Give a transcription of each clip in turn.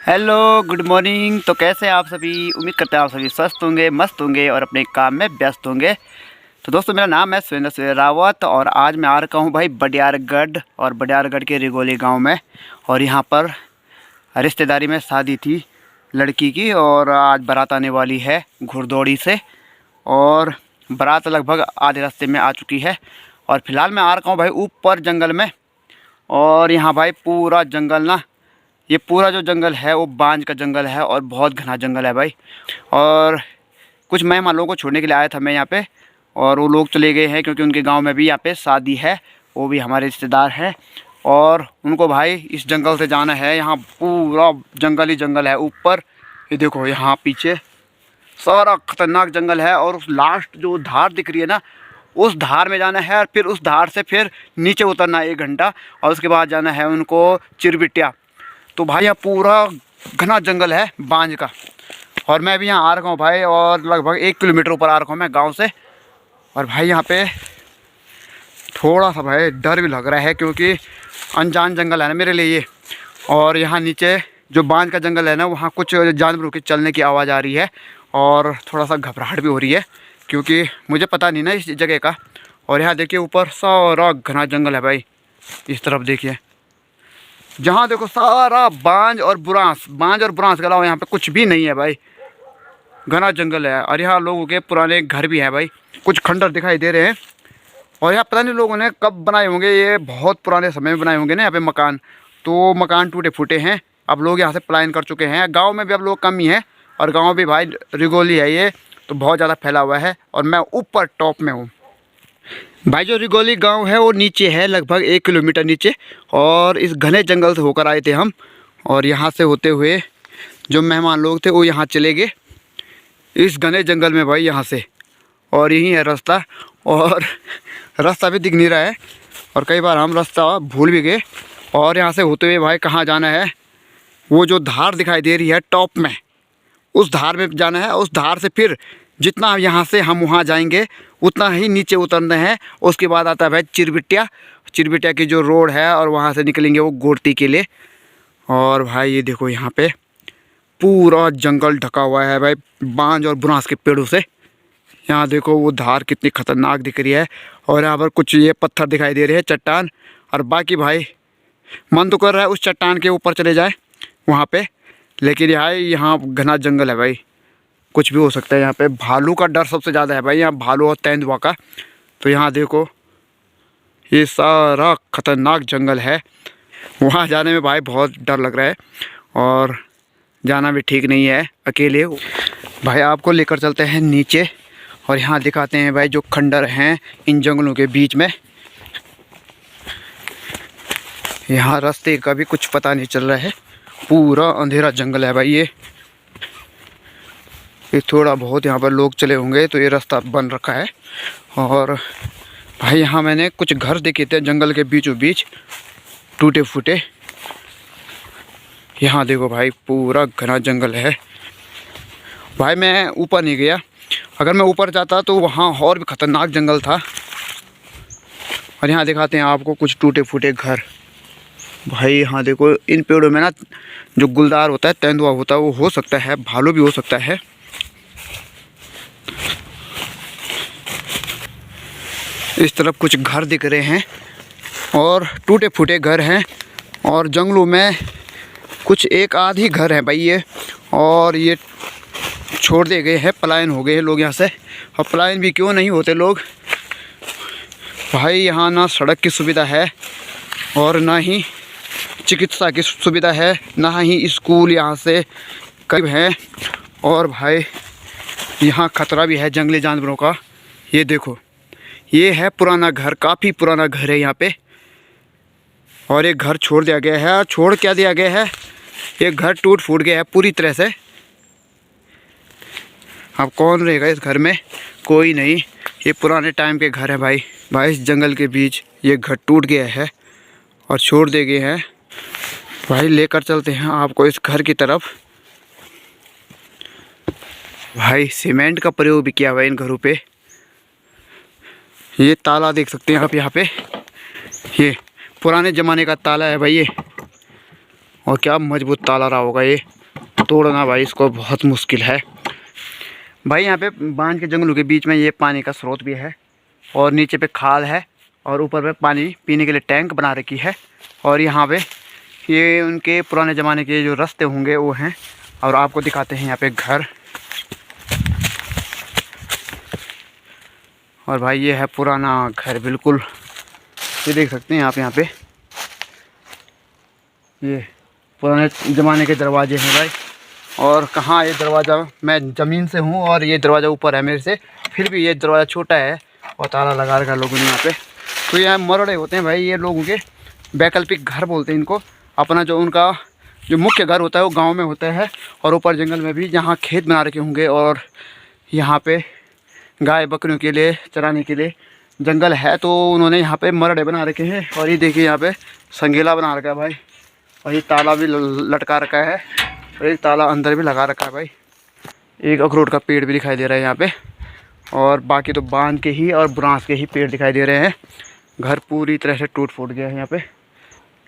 Hello good morning. तो कैसे हैं आप सभी? उम्मीद करते हैं आप सभी स्वस्थ होंगे, मस्त होंगे और अपने काम में व्यस्त होंगे। तो दोस्तों, मेरा नाम है सुरेंद्र रावत और आज मैं आ रखा हूँ भाई बडियारगढ़ और बडियारगढ़ के रिगोली गांव में। और यहाँ पर रिश्तेदारी में शादी थी लड़की की और आज बारात आने वाली है घुड़दौड़ी से। और बारात लगभग आधे रास्ते में आ चुकी है और फिलहाल मैं आ रखा हूँ भाई ऊपर जंगल में। और यहाँ भाई पूरा जंगल ना, ये पूरा जो जंगल है वो बांज का जंगल है और बहुत घना जंगल है भाई। और कुछ मेहमानों को छोड़ने के लिए आया था मैं यहाँ पे, और वो लोग चले गए हैं क्योंकि उनके गांव में भी यहाँ पे शादी है, वो भी हमारे रिश्तेदार हैं। और उनको भाई इस जंगल से जाना है। यहाँ पूरा जंगल ही जंगल है ऊपर। ये देखो यहाँ पीछे सारा खतरनाक जंगल है और उस लास्ट जो धार दिख रही है ना, उस धार में जाना है और फिर उस धार से फिर नीचे उतरना है 1 घंटा और उसके बाद जाना है उनको चिरबिटिया। तो भाई यहाँ पूरा घना जंगल है बांज का। और मैं भी यहाँ आ रखा हूँ भाई, और लगभग 1 किलोमीटर ऊपर आ रखा हूँ मैं गांव से। और भाई यहाँ पे थोड़ा सा भाई डर भी लग रहा है क्योंकि अनजान जंगल है ना मेरे लिए ये। और यहाँ नीचे जो बांज का जंगल है ना, वहाँ कुछ जानवरों के चलने की आवाज़ आ रही है और थोड़ा सा घबराहट भी हो रही है क्योंकि मुझे पता नहीं ना इस जगह का। और यहाँ देखिए ऊपर सारा घना जंगल है भाई। इस तरफ देखिए, जहाँ देखो सारा बांज और बुरांस के अलावा यहाँ पे कुछ भी नहीं है भाई। घना जंगल है और यहाँ लोगों के पुराने घर भी हैं भाई। कुछ खंडर दिखाई दे रहे हैं और यहाँ पता नहीं लोगों ने कब बनाए होंगे, ये बहुत पुराने समय में बनाए होंगे ना यहाँ पे मकान। तो मकान टूटे फूटे हैं, अब लोग यहाँ से पलायन कर चुके हैं। गाँव में भी अब लोग कम ही हैं और गाँव भी भाई रिगोली है ये, तो बहुत ज़्यादा फैला हुआ है और मैं ऊपर टॉप में हूँ भाई। जो रिगोली गांव है वो नीचे है, लगभग 1 किलोमीटर नीचे। और इस घने जंगल से होकर आए थे हम, और यहाँ से होते हुए जो मेहमान लोग थे वो यहाँ चले गए इस घने जंगल में भाई यहाँ से। और यही है रास्ता, और रास्ता भी दिख नहीं रहा है और कई बार हम रास्ता भूल भी गए। और यहाँ से होते हुए भाई कहाँ जाना है, वो जो धार दिखाई दे रही है टॉप में, उस धार में जाना है। उस धार से फिर जितना यहाँ से हम वहाँ जाएंगे उतना ही नीचे उतरना है। उसके बाद आता है भाई चिरबिटिया की जो रोड है, और वहाँ से निकलेंगे वो गोरती के लिए। और भाई ये देखो यहाँ पे पूरा जंगल ढका हुआ है भाई बांज और बुरांस के पेड़ों से। यहाँ देखो वो धार कितनी खतरनाक दिख रही है और यहाँ पर कुछ ये पत्थर दिखाई दे रहे हैं, चट्टान। और बाकी भाई मन तो कर रहा है उस चट्टान के ऊपर चले जाए वहाँ पे, लेकिन यहाँ घना जंगल है भाई, कुछ भी हो सकता है। यहाँ पे भालू का डर सबसे ज़्यादा है भाई, यहाँ भालू और तेंदुआ का। तो यहाँ देखो ये सारा ख़तरनाक जंगल है, वहाँ जाने में भाई बहुत डर लग रहा है और जाना भी ठीक नहीं है अकेले। भाई आपको लेकर चलते हैं नीचे और यहाँ दिखाते हैं भाई जो खंडर हैं इन जंगलों के बीच में। यहाँ रास्ते का भी कुछ पता नहीं चल रहा है, पूरा अंधेरा जंगल है भाई ये थोड़ा बहुत यहाँ पर लोग चले होंगे तो ये रास्ता बन रखा है। और भाई यहाँ मैंने कुछ घर देखे थे जंगल के बीचों बीच टूटे फूटे। यहाँ देखो भाई पूरा घना जंगल है भाई। मैं ऊपर नहीं गया, अगर मैं ऊपर जाता तो वहाँ और भी ख़तरनाक जंगल था। और यहाँ दिखाते हैं आपको कुछ टूटे फूटे घर भाई। यहाँ देखो इन पेड़ों में ना जो गुलदार होता है, तेंदुआ होता है, वो हो सकता है, भालू भी हो सकता है। इस तरफ कुछ घर दिख रहे हैं और टूटे फूटे घर हैं और जंगलों में कुछ एक आध ही घर है भाई ये। और ये छोड़ दिए गए हैं, पलायन हो गए हैं लोग यहाँ से। और पलायन भी क्यों नहीं होते लोग भाई, यहाँ ना सड़क की सुविधा है और ना ही चिकित्सा की सुविधा है, ना ही स्कूल यहाँ से करीब है। और भाई यहाँ खतरा भी है जंगली जानवरों का। ये देखो ये है पुराना घर, काफ़ी पुराना घर है यहाँ पे। और एक घर छोड़ दिया गया है। छोड़ क्या दिया गया है, ये घर टूट फूट गया है पूरी तरह से। अब कौन रहेगा इस घर में, कोई नहीं। ये पुराने टाइम के घर है भाई। इस जंगल के बीच ये घर टूट गया है और छोड़ दिए गए हैं भाई। लेकर चलते हैं आपको इस घर की तरफ। भाई सीमेंट का प्रयोग भी किया हुआ है इन घरों पे। ये ताला देख सकते हैं आप यहाँ पे, ये पुराने ज़माने का ताला है भाई ये। और क्या मजबूत ताला रहा होगा ये। तोड़ना भाई इसको बहुत मुश्किल है भाई। यहाँ पे बांध के जंगलों के बीच में ये पानी का स्रोत भी है और नीचे पे खाल है और ऊपर पे पानी पीने के लिए टैंक बना रखी है। और यहाँ पे ये उनके पुराने ज़माने के जो रास्ते होंगे वो हैं। और आपको दिखाते हैं यहाँ पे घर। और भाई ये है पुराना घर बिल्कुल, ये देख सकते हैं आप यहाँ पे ये पुराने ज़माने के दरवाजे हैं भाई। और कहाँ ये दरवाज़ा, मैं ज़मीन से हूँ और ये दरवाज़ा ऊपर है मेरे से, फिर भी ये दरवाज़ा छोटा है और ताला लगा रखा लोगों ने यहाँ पे। तो यहाँ मरड़े होते हैं भाई, ये लोगों के वैकल्पिक घर बोलते हैं इनको। अपना जो उनका जो मुख्य घर होता है वो गांव में होता है और ऊपर जंगल में भी जहाँ खेत बना रखे होंगे और यहाँ पे गाय बकरियों के लिए चराने के लिए जंगल है, तो उन्होंने यहाँ पे मरड़े बना रखे हैं। और ये देखिए यहाँ पे संगीला बना रखा है भाई, और ये ताला भी लटका रखा है और एक ताला अंदर भी लगा रखा है भाई। एक अखरोट का पेड़ भी दिखाई दे रहा है यहाँ पे, और बाकी तो बांध के ही और बांस के ही पेड़ दिखाई दे रहे हैं। घर पूरी तरह से टूट फूट गया है यहाँ पे।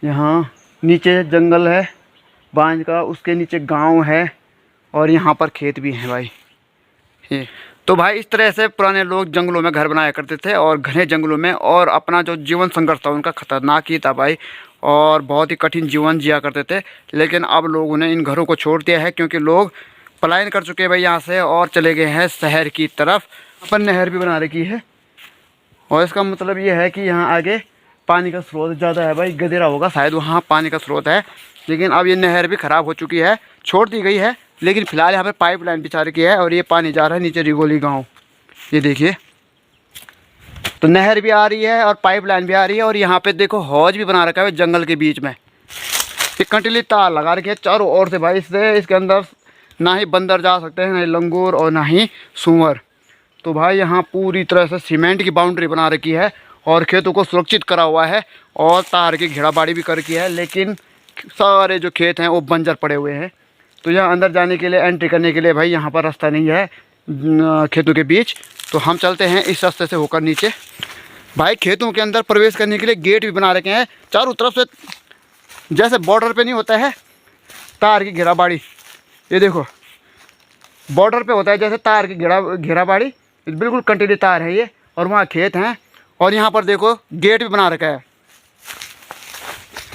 यहाँ नीचे जंगल है बांध का, उसके नीचे गांव है और यहाँ पर खेत भी हैं भाई। ये तो भाई इस तरह से पुराने लोग जंगलों में घर बनाया करते थे और घने जंगलों में, और अपना जो जीवन संघर्ष था उनका ख़तरनाक ही था भाई, और बहुत ही कठिन जीवन जिया करते थे। लेकिन अब लोगों ने इन घरों को छोड़ दिया है क्योंकि लोग पलायन कर चुके हैं भाई यहाँ से और चले गए हैं शहर की तरफ। अपन नहर भी बना रखी है और इसका मतलब ये है कि यहाँ आगे पानी का स्रोत ज़्यादा है भाई। गदेरा होगा शायद वहाँ पानी का स्रोत है, लेकिन अब ये नहर भी ख़राब हो चुकी है, छोड़ दी गई है। लेकिन फ़िलहाल यहाँ पे पाइपलाइन बिछा रखी है और ये पानी जा रहा है नीचे रिगोली गांव। ये देखिए, तो नहर भी आ रही है और पाइपलाइन भी आ रही है। और यहाँ पे देखो हौज भी बना रखा है जंगल के बीच में। ये कंटीली तार लगा रखी है चारों ओर से भाई, इससे इसके अंदर ना ही बंदर जा सकते हैं, ना ही लंगूर और ना ही सूअर। तो भाई यहाँ पूरी तरह से सीमेंट की बाउंड्री बना रखी है और खेतों को सुरक्षित करा हुआ है और तार की घेराबाड़ी भी कर रखी है। लेकिन सारे जो खेत हैं वो बंजर पड़े हुए हैं। तो यहाँ अंदर जाने के लिए, एंट्री करने के लिए भाई यहाँ पर रास्ता नहीं है खेतों के बीच। तो हम चलते हैं इस रास्ते से होकर नीचे। भाई खेतों के अंदर प्रवेश करने के लिए गेट भी बना रखे हैं चारों तरफ से, जैसे बॉर्डर पे नहीं होता है तार की घेराबाड़ी। ये देखो बॉर्डर पे होता है जैसे तार की घेराबाड़ी, बिल्कुल कंटीली तार है ये। और वहाँ खेत हैं और यहाँ पर देखो गेट भी बना रखा है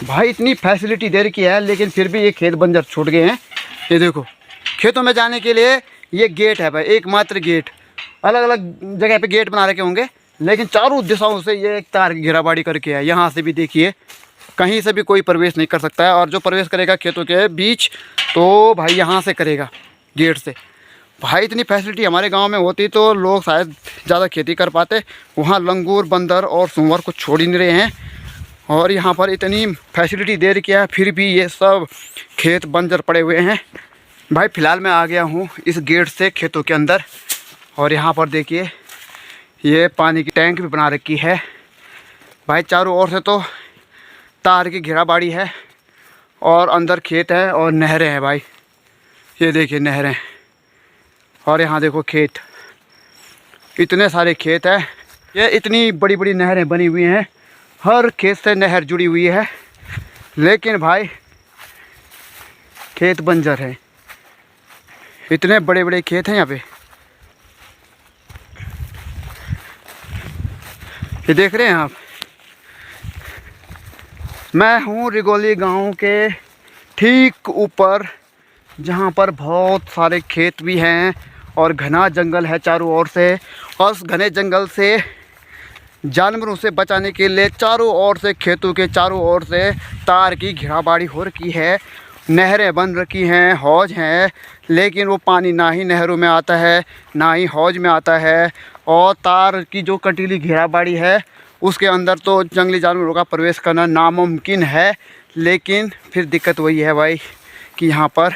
भाई। इतनी फैसिलिटी दे रखी है लेकिन फिर भी ये खेत बंजर छूट गए हैं। ये देखो खेतों में जाने के लिए ये गेट है भाई, एकमात्र गेट। अलग अलग जगह पे गेट बना रखे होंगे लेकिन चारों दिशाओं से ये एक तार की घेराबाड़ी करके है। यहाँ से भी देखिए कहीं से भी कोई प्रवेश नहीं कर सकता है, और जो प्रवेश करेगा खेतों के बीच तो भाई यहाँ से करेगा गेट से। भाई इतनी फैसिलिटी हमारे गांव में होती तो लोग शायद ज़्यादा खेती कर पाते। वहाँ लंगूर, बंदर और सूअर को छोड़ ही नहीं रहे हैं, और यहाँ पर इतनी फैसिलिटी दे रखी है फिर भी ये सब खेत बंजर पड़े हुए हैं भाई। फ़िलहाल मैं आ गया हूँ इस गेट से खेतों के अंदर, और यहाँ पर देखिए ये पानी की टैंक भी बना रखी है भाई। चारों ओर से तो तार की घेराबाड़ी है और अंदर खेत है और नहरें हैं भाई। ये देखिए नहरें, और यहाँ देखो खेत, इतने सारे खेत हैं। ये इतनी बड़ी बड़ी नहरें बनी हुई हैं, हर खेत से नहर जुड़ी हुई है, लेकिन भाई खेत बंजर है। इतने बड़े बड़े खेत हैं यहाँ पे, ये देख रहे हैं आप। मैं हूँ रिगोली गांव के ठीक ऊपर, जहाँ पर बहुत सारे खेत भी हैं और घना जंगल है चारों ओर से। और उस घने जंगल से जानवरों से बचाने के लिए चारों ओर से, खेतों के चारों ओर से तार की घेराबाड़ी हो रखी है। नहरें बन रखी हैं, हौज हैं, लेकिन वो पानी ना ही नहरों में आता है ना ही हौज में आता है। और तार की जो कंटीली घेराबाड़ी है उसके अंदर तो जंगली जानवरों का प्रवेश करना नामुमकिन है। लेकिन फिर दिक्कत वही है भाई कि यहाँ पर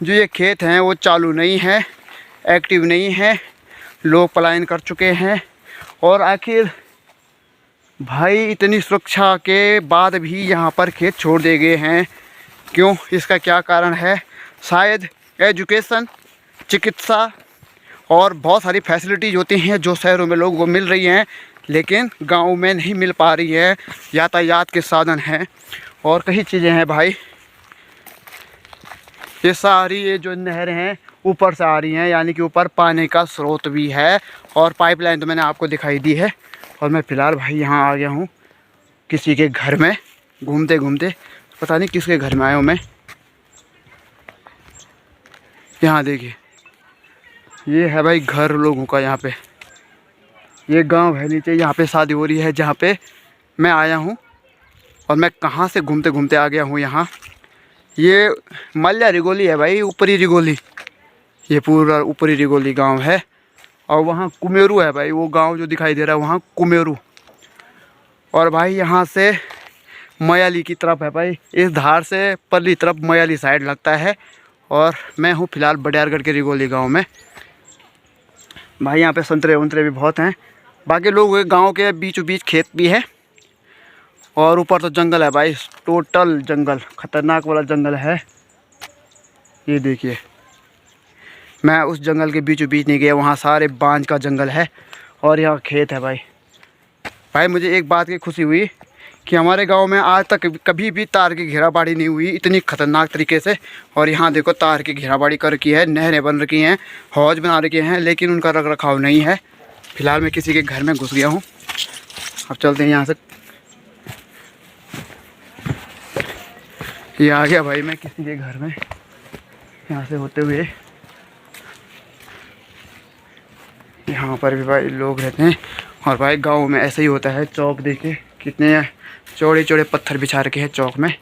जो ये खेत हैं वो चालू नहीं है, एक्टिव नहीं है, लोग पलायन कर चुके हैं। और आखिर भाई इतनी सुरक्षा के बाद भी यहाँ पर खेत छोड़ दिए गए हैं, क्यों? इसका क्या कारण है? शायद एजुकेशन, चिकित्सा और बहुत सारी फैसिलिटीज़ होती हैं जो शहरों में लोगों को मिल रही हैं लेकिन गांव में नहीं मिल पा रही है। यातायात के साधन हैं और कई चीज़ें हैं भाई। ये सारी ये जो नहरें हैं ऊपर से आ रही हैं, यानी कि ऊपर पानी का स्रोत भी है। और पाइपलाइन तो मैंने आपको दिखाई दी है। और मैं फ़िलहाल भाई यहाँ आ गया हूँ किसी के घर में, घूमते घूमते पता नहीं किसके घर में आया हूँ मैं। यहाँ देखिए, ये है भाई घर लोगों का। यहाँ पे ये गांव है नीचे, यहाँ पे शादी हो रही है जहाँ पे मैं आया हूँ। और मैं कहाँ से घूमते घूमते आ गया हूँ यहाँ। ये मल्या रिगोली है भाई, ऊपरी रिगोली, ये पूरा ऊपरी रिगोली गांव है। और वहाँ कुमेरू है भाई, वो गांव जो दिखाई दे रहा है वहाँ कुमेरू। और भाई यहाँ से मयाली की तरफ है भाई, इस धार से परली तरफ मयाली साइड लगता है। और मैं हूँ फ़िलहाल बडियारगढ़ के रिगोली गांव में। भाई यहाँ पे संतरे वंतरे भी बहुत हैं। बाकी लोग गांव के बीचों बीच खेत भी है। और ऊपर तो जंगल है भाई, टोटल जंगल, ख़तरनाक वाला जंगल है। ये देखिए, मैं उस जंगल के बीचों बीच नहीं गया, वहाँ सारे बांझ का जंगल है और यहाँ खेत है भाई। भाई मुझे एक बात की खुशी हुई कि हमारे गांव में आज तक कभी भी तार की घेराबाड़ी नहीं हुई इतनी ख़तरनाक तरीके से। और यहाँ देखो तार की घेराबाड़ी कर रखी है, नहरें बन रखी हैं, हौज बना रखे हैं, लेकिन उनका रख रखाव नहीं है। फ़िलहाल मैं किसी के घर में घुस गया हूँ। अब चलते हैं यहाँ से। ये आ गया भाई मैं किसी के घर में, यहाँ से होते हुए। यहाँ पर भी भाई लोग रहते हैं। और भाई गांव में ऐसा ही होता है। चौक देखे कितने चौड़े चौड़े पत्थर बिछा रखे हैं चौक में।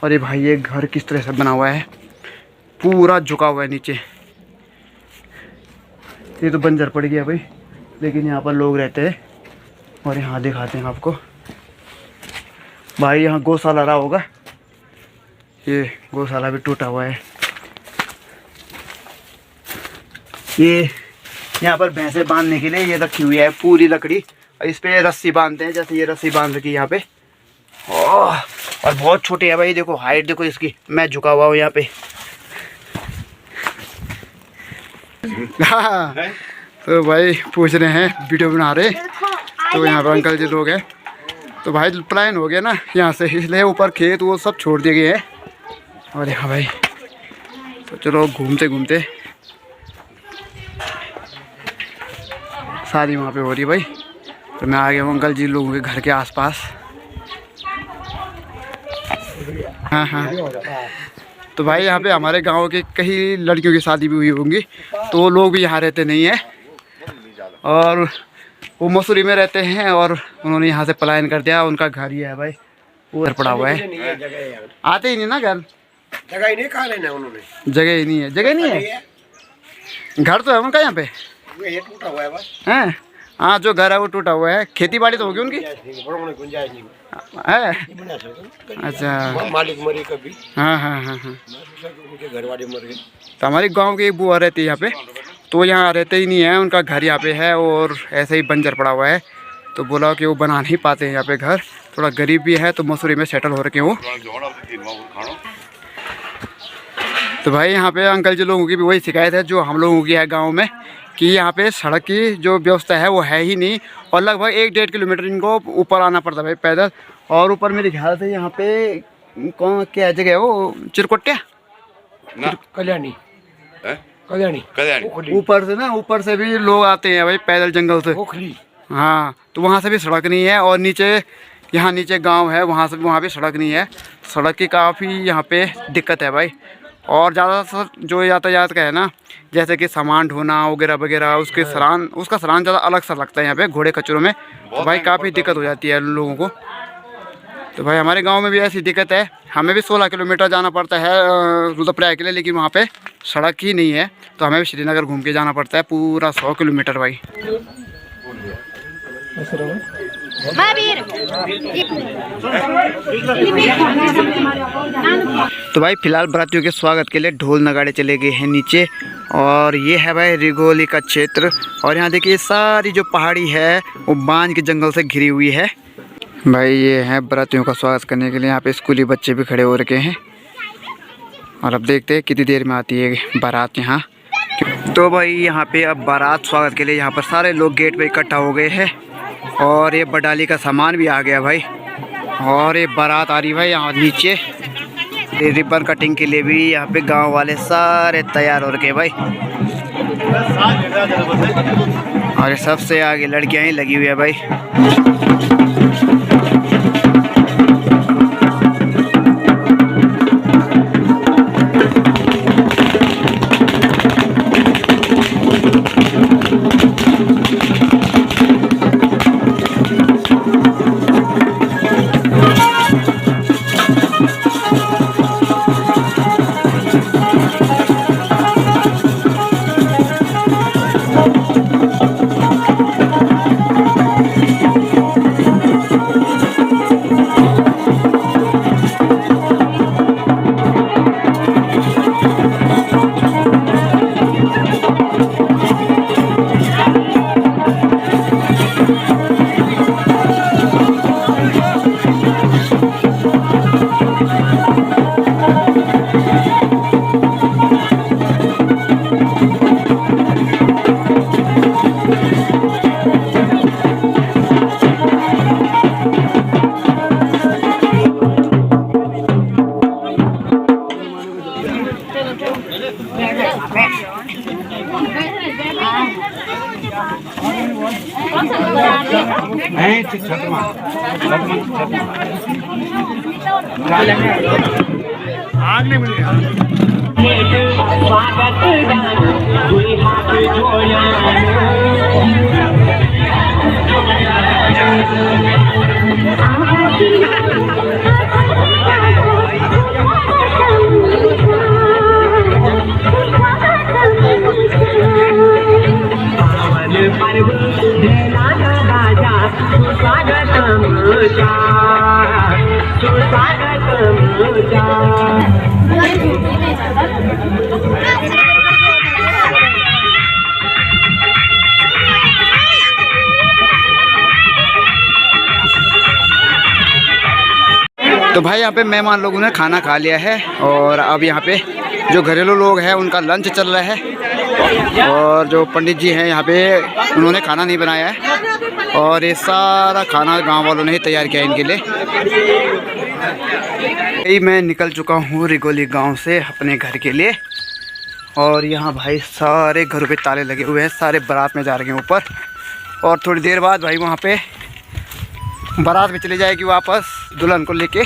और ये भाई ये घर किस तरह से बना हुआ है, पूरा झुका हुआ है नीचे। ये तो बंजर पड़ गया भाई, लेकिन यहाँ पर लोग रहते हैं। और यहाँ दिखाते हैं आपको भाई, यहाँ गौशाला रहा होगा, ये गौशाला भी टूटा हुआ है। ये यहाँ पर भैंसे बांधने के लिए ये रखी हुई है पूरी लकड़ी, और इस पे रस्सी बांधते हैं, जैसे ये रस्सी बांध रखी है यहाँ पे। और बहुत छोटे है भाई, देखो हाइट देखो इसकी, मैं झुका हुआ हूँ यहाँ पे। हाँ, तो भाई पूछ रहे हैं, वीडियो बना रहे, तो यहाँ पर अंकल जी लोग हैं। तो भाई पलायन हो गया ना यहाँ से, इसलिए ऊपर खेत वो सब छोड़ दिए गए हैं। और यहाँ भाई तो चलो घूमते घूमते, शादी वहाँ पे हो रही है भाई। तो मैं आ गया हूँ अंकल जी लोगों के घर के आसपास। हाँ हाँ, तो भाई यहाँ पे हमारे गांव के कई लड़कियों की शादी भी हुई होंगी, तो वो लोग भी यहाँ रहते नहीं हैं। और वो मसूरी में रहते हैं और उन्होंने यहाँ से पलायन कर दिया। उनका घर ही है भाई, वो घर पड़ा हुआ है, आते ही नहीं ना घर, जगह ही नहीं, कहा लेना उन्होंने, जगह ही नहीं है, जगह नहीं है। घर तो है उनका यहाँ पे, ये टूटा हुआ है बस। हैं? हाँ, जो घर है वो टूटा हुआ है। खेती बाड़ी तो होगी उनकी है। अच्छा, मालिक मरे कभी। हाँ हाँ हाँ हाँ, उनके घर वाले मर गए। तो हमारी गांव की एक बुआ रहती है यहाँ पे, तो यहाँ रहते ही नहीं है, उनका घर यहाँ पे है और ऐसे ही बंजर पड़ा हुआ है। तो बोला कि वो बना नहीं पाते हैं यहाँ पे घर, थोड़ा गरीब भी है, तो मसूरी में सेटल हो रखे वो। तो भाई यहाँ पे अंकल जी लोगों की भी वही शिकायत है जो हम लोगों की है गांव में, कि यहाँ पे सड़क की जो व्यवस्था है वो है ही नहीं। और लगभग 1-1.5 किलोमीटर इनको ऊपर आना पड़ता है भाई पैदल। और ऊपर मेरे ख्याल से यहाँ पे कौन क्या जगह है वो, चिरकुटिया ना कल्याणी, कल्याणी ऊपर से ना, ऊपर से भी लोग आते हैं भाई पैदल जंगल से। हाँ, तो वहाँ से भी सड़क नहीं है। और नीचे यहाँ नीचे गांव है, वहाँ से वहाँ भी सड़क नहीं है। सड़क की काफ़ी यहाँ पे दिक्कत है भाई। और ज़्यादातर जो यातायात का है ना, जैसे कि सामान ढोना वगैरह वगैरह, उसका सरान ज़्यादा अलग सा लगता है यहाँ पे घोड़े खच्चरों में। तो भाई काफ़ी दिक्कत हो जाती है लोगों को। तो भाई हमारे गांव में भी ऐसी दिक्कत है, हमें भी 16 किलोमीटर जाना पड़ता है रुद्रप्रयाग के लिए, लेकिन वहाँ पे सड़क ही नहीं है। तो हमें भी श्रीनगर घूम के जाना पड़ता है पूरा 100 किलोमीटर भाई। तो भाई फिलहाल बरातियों के स्वागत के लिए ढोल नगाड़े चले गए हैं नीचे। और ये है भाई रिगोली का क्षेत्र। और यहाँ देखिए सारी जो पहाड़ी है वो बांझ के जंगल से घिरी हुई है भाई। ये है बरातियों का स्वागत करने के लिए, यहाँ पे स्कूली बच्चे भी खड़े हो रखे हैं। और अब देखते हैं कितनी देर में आती है बारात यहाँ। तो भाई यहाँ पे अब बारात स्वागत के लिए यहाँ पर सारे लोग गेट पे इकट्ठा हो गए हैं। और ये बडाली का सामान भी आ गया भाई। और ये बारात आ रही भाई यहाँ नीचे। रिबन कटिंग के लिए भी यहाँ पे गांव वाले सारे तैयार हो रखे भाई। और सबसे आगे लड़कियां ही लगी हुई है भाई। आग नहीं मिल गया। तो भाई यहाँ पे मेहमान लोगों ने खाना खा लिया है और अब यहाँ पे जो घरेलू लोग हैं उनका लंच चल रहा है। और जो पंडित जी हैं यहाँ पे उन्होंने खाना नहीं बनाया है और ये सारा खाना गांव वालों ने ही तैयार किया इनके लिए। मैं निकल चुका हूँ रिगोली गांव से अपने घर के लिए और यहाँ भाई सारे घरों पे ताले लगे हुए हैं, सारे बारात में जा रहे हैं ऊपर। और थोड़ी देर बाद भाई वहाँ पे बारात में चली जाएगी वापस दुल्हन को लेके।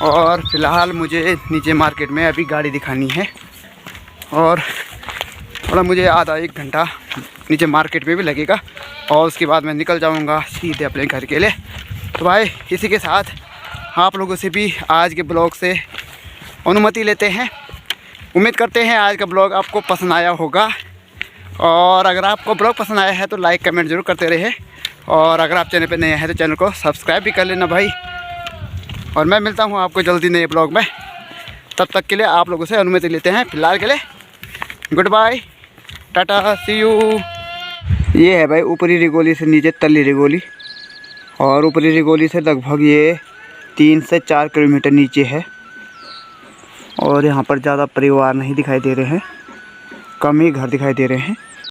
और फ़िलहाल मुझे नीचे मार्केट में अभी गाड़ी दिखानी है और थोड़ा मुझे आधा एक घंटा नीचे मार्केट में भी लगेगा और उसके बाद मैं निकल जाऊंगा सीधे अपने घर के लिए। तो भाई इसी के साथ आप लोगों से भी आज के ब्लॉग से अनुमति लेते हैं। उम्मीद करते हैं आज का ब्लॉग आपको पसंद आया होगा और अगर आपको ब्लॉग पसंद आया है तो लाइक कमेंट ज़रूर करते रहे और अगर आप चैनल पर नए हैं तो चैनल को सब्सक्राइब भी कर लेना भाई। और मैं मिलता हूँ आपको जल्दी नए ब्लॉग में, तब तक के लिए आप लोगों से अनुमति लेते हैं फ़िलहाल के लिए। Goodbye, tata, see you. ये है भाई ऊपरी रिगोली से नीचे तली रिगोली और ऊपरी रिगोली से लगभग ये 3 से 4 किलोमीटर नीचे है। और यहाँ पर ज़्यादा परिवार नहीं दिखाई दे रहे हैं, कम ही घर दिखाई दे रहे हैं।